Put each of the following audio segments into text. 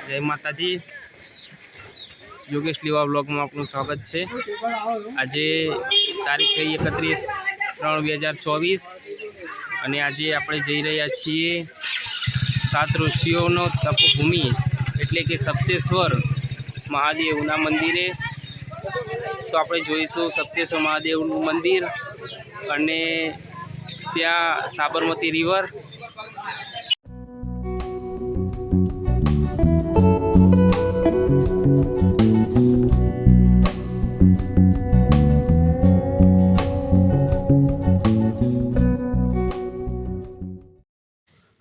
જય માતાજી। યોગેશ લીવા બ્લોગમાં આપનું સ્વાગત છે। આજે તારીખ 31/3/2024 અને આજે આપણે જઈ રહ્યા છીએ 7 ઋષિઓનો તપભૂમિ એટલે કે સપ્તેશ્વર મહાદેવના મંદિરે। તો આપણે જોઈશું સપ્તેશ્વર મહાદેવનું મંદિર અને ત્યાં સાબરમતી રિવર।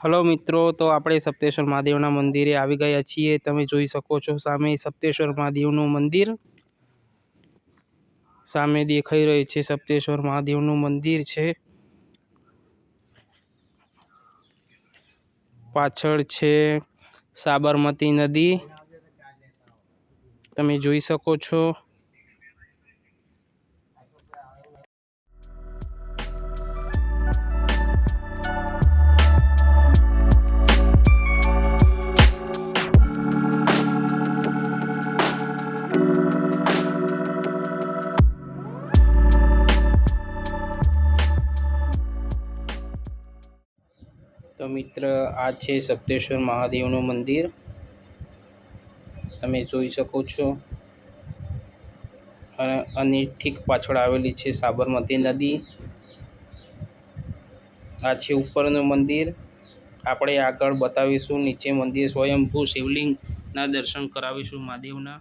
हेलो मित्रों, तो આપણે સપ્તેશ્વર મહાદેવના મંદિરે આવી ગયા છીએ। તમે જોઈ શકો છો સામે સપ્તેશ્વર મહાદેવનું મંદિર સામે દેખાઈ રહ્યું છે। સપ્તેશ્વર મહાદેવનું મંદિર છે, પાછળ છે સાબરમતી નદી, તમે જોઈ શકો છો। तो मित्र आ छे सप्तेश्वर महादेवનું મંદિર, તમે જોઈ શકો છો। અને ઠીક પાછળ આવેલી છે સાબરમતી નદી। આ છે ઉપરનું મંદિર। આપણે આગળ બતાવીશું નીચે મંદિર સ્વયંભૂ શિવલિંગના દર્શન કરાવીશું મહાદેવના।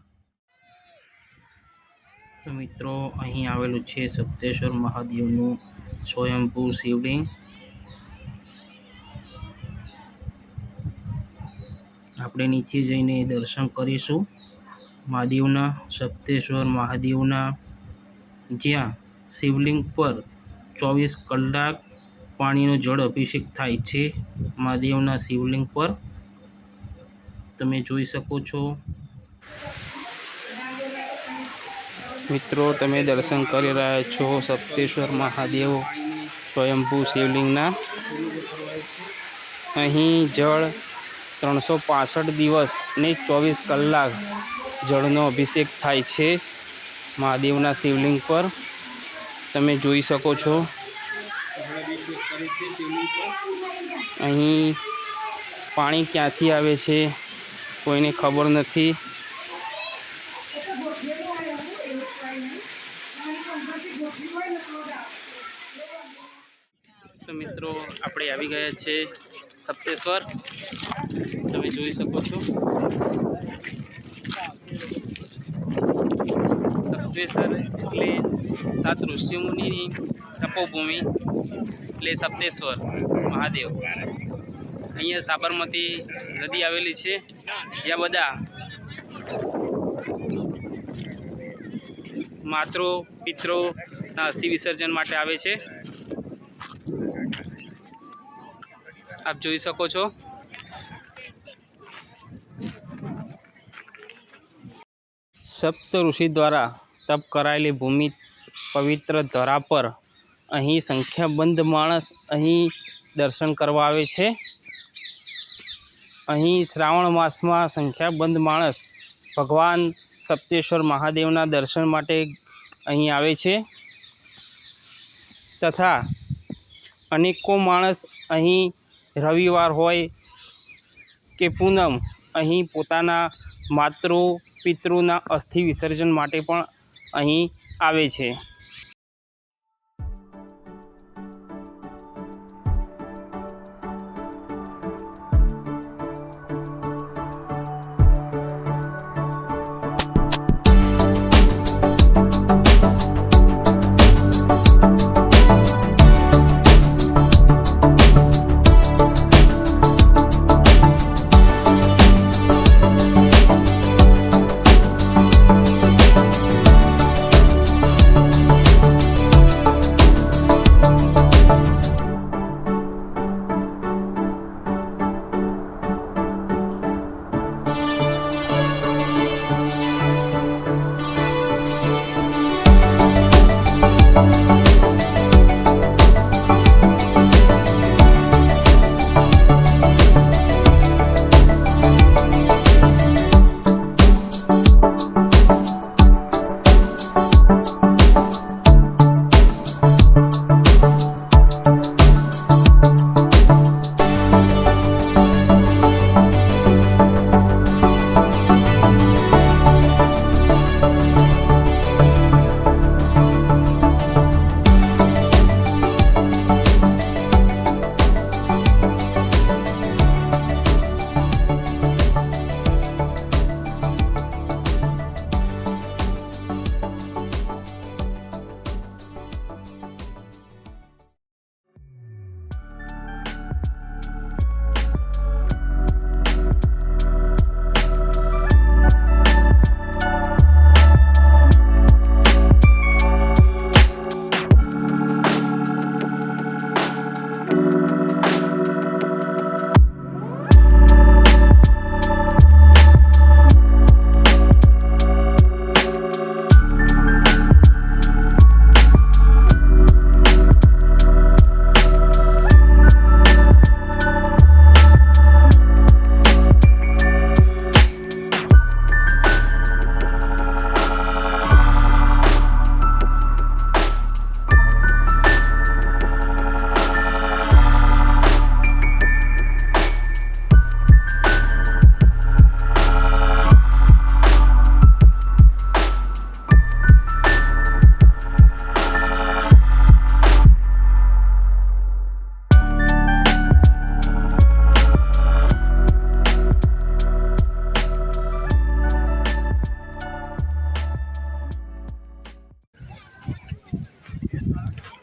તો મિત્રો અહીં આવેલું છે સપ્તેશ્વર મહાદેવનું સ્વયંભૂ શિવલિંગ। આપણે નીચે જઈને દર્શન કરીશું મહાદેવના, સપ્તેશ્વર મહાદેવના, જ્યાં શિવલિંગ પર 24 કલાક પાણીનો જળ અભિષેક થાય છે મહાદેવના શિવલિંગ પર, તમે જોઈ શકો છો। મિત્રો તમે દર્શન કરી રહ્યા છો સપ્તેશ્વર મહાદેવ સ્વયંભૂ શિવલિંગના। અહીં જળ 365 દિવસ ને 24 કલાક જળનો અભિષેક થાય છે મહાદેવના શિવલિંગ પર, તમે જોઈ શકો છો। અહીં પાણી ક્યાંથી આવે છે કોઈને ખબર નથી। તો મિત્રો આપણે આવી ગયા છે સપ્તેશ્વર, તમે જોઈ શકો છો। સપ્તેશ્વર એટલે 7 ઋષિમુનિની તપોભૂમિ એટલે સપ્તેશ્વર મહાદેવ। અહીંયા સાબરમતી નદી આવેલી છે, જ્યાં બધા માતૃ પિતૃના અસ્થિ વિસર્જન માટે આવે છે, આપ જોઈ શકો છો। સપ્ત ઋષિ દ્વારા તપ કરાયેલી ભૂમિ પવિત્ર ધરા પર અહીં સંખ્યાબંધ માણસ અહીં દર્શન કરવા આવે છે। અહીં શ્રાવણ માસમાં સંખ્યાબંધ માણસ ભગવાન સપ્તેશ્વર મહાદેવના દર્શન માટે અહીં આવે છે, તથા અનેકો માણસ અહીં રવિવાર હોય કે પૂનમ અહીં પોતાના માતૃ પિતૃના અસ્થિ વિસર્જન માટે પણ અહીં આવે છે।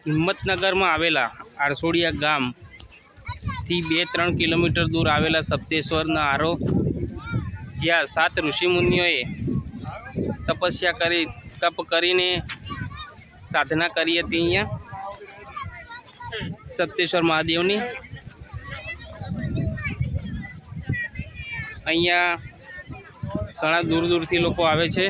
હિંમતનગરમાં આવેલા આરસોડિયા ગામથી 2-3 કિલોમીટર દૂર આવેલા સપ્તેશ્વરના આરો, જ્યાં 7 ઋષિમુનિઓએ તપસ્યા કરી તપ કરીને સાધના કરી હતી અહીંયા સપ્તેશ્વર મહાદેવની. અહીંયા ઘણા દૂર દૂરથી લોકો આવે છે.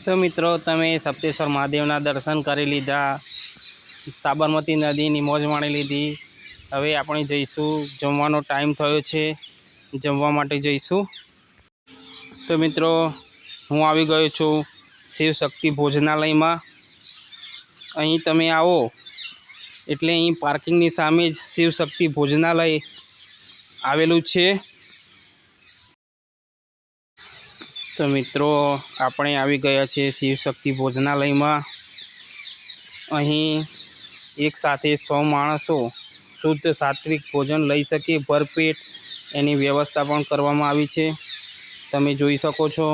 તો મિત્રો, તમે સપ્તેશ્વર મહાદેવના દર્શન કરી લીધા, સાબરમતી નદીની મોજ માણી લીધી. હવે આપણે જઈશું, જમવાનો ટાઈમ થયો છે, જમવા માટે જઈશું. તો મિત્રો, હું આવી ગયો છું શિવશક્તિ ભોજનાલયમાં. અહીં તમે આવો એટલે અહીં પાર્કિંગની સામે જ શિવશક્તિ ભોજનાલય આવેલું છે. તો મિત્રો, આપણે આવી ગયા છીએ શિવશક્તિ ભોજનાલયમાં. અહીં એકસાથે 100 માણસો શુદ્ધ સાત્વિક ભોજન લઈ શકે ભરપેટ, એની વ્યવસ્થા પણ કરવામાં આવી છે. તમે જોઈ શકો છો.